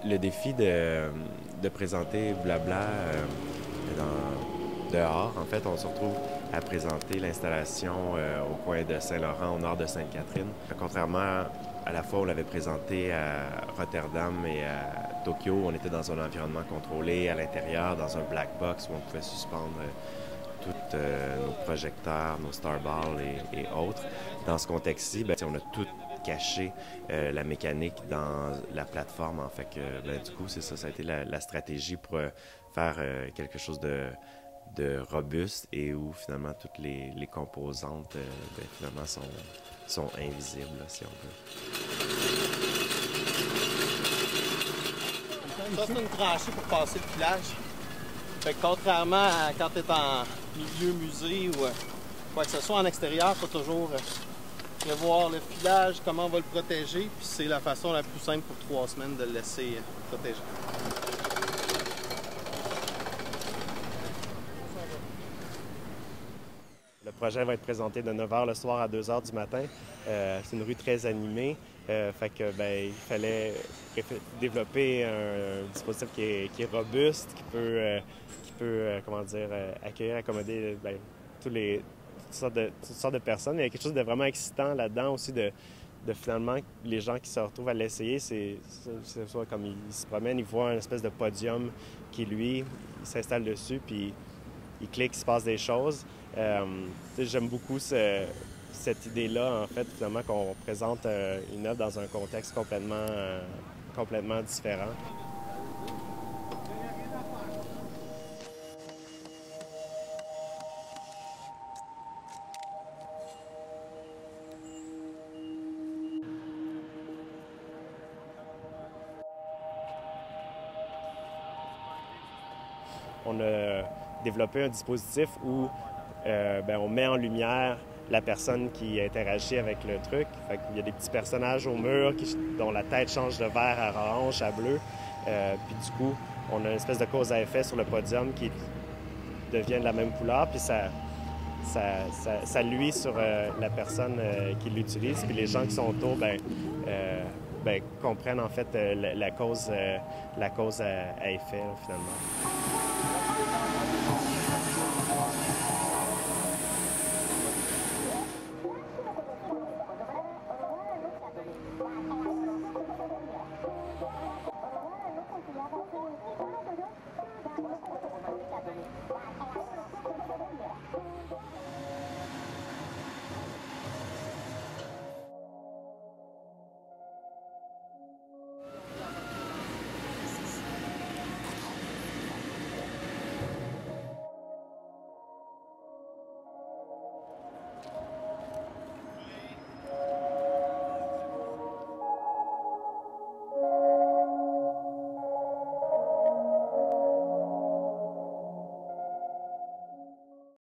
Le défi de présenter Blabla dehors, en fait, on se retrouve à présenter l'installation au coin de Saint-Laurent, au nord de Sainte-Catherine. Contrairement à la fois où on l'avait présenté à Rotterdam et à Tokyo, on était dans un environnement contrôlé, à l'intérieur, dans un black box où on pouvait suspendre tous nos projecteurs, nos starballs et autres. Dans ce contexte-ci, on a tout caché la mécanique dans la plateforme. En fait que, du coup, c'est ça, ça a été la stratégie pour faire quelque chose de robuste et où finalement toutes les composantes finalement sont invisibles, là, si on veut. Ça, c'est une tranchée pour passer le filage. Fait que contrairement à quand tu es en milieu musée ou quoi que ce soit en extérieur, il faut toujours prévoir le filage, comment on va le protéger, puis c'est la façon la plus simple pour 3 semaines de le laisser protéger. Le projet va être présenté de 9 h le soir à 2 h du matin. C'est une rue très animée. Fait que, il fallait développer un dispositif qui est robuste, qui peut accueillir, accommoder toutes sortes de personnes. Il y a quelque chose de vraiment excitant là-dedans aussi de finalement les gens qui se retrouvent à l'essayer, c'est soit comme ils se promènent, ils voient une espèce de podium qui, lui, il s'installe dessus, puis il clique, il se passe des choses. J'aime beaucoup cette idée-là, en fait, finalement, qu'on présente une œuvre dans un contexte complètement différent. On a développé un dispositif où on met en lumière la personne qui interagit avec le truc. Il y a des petits personnages au mur dont la tête change de vert à orange, à bleu. Puis du coup, on a une espèce de cause à effet sur le podium qui devient de la même couleur. Puis ça luit sur la personne qui l'utilise. Puis les gens qui sont autour, comprennent en fait la cause à effet, là, finalement.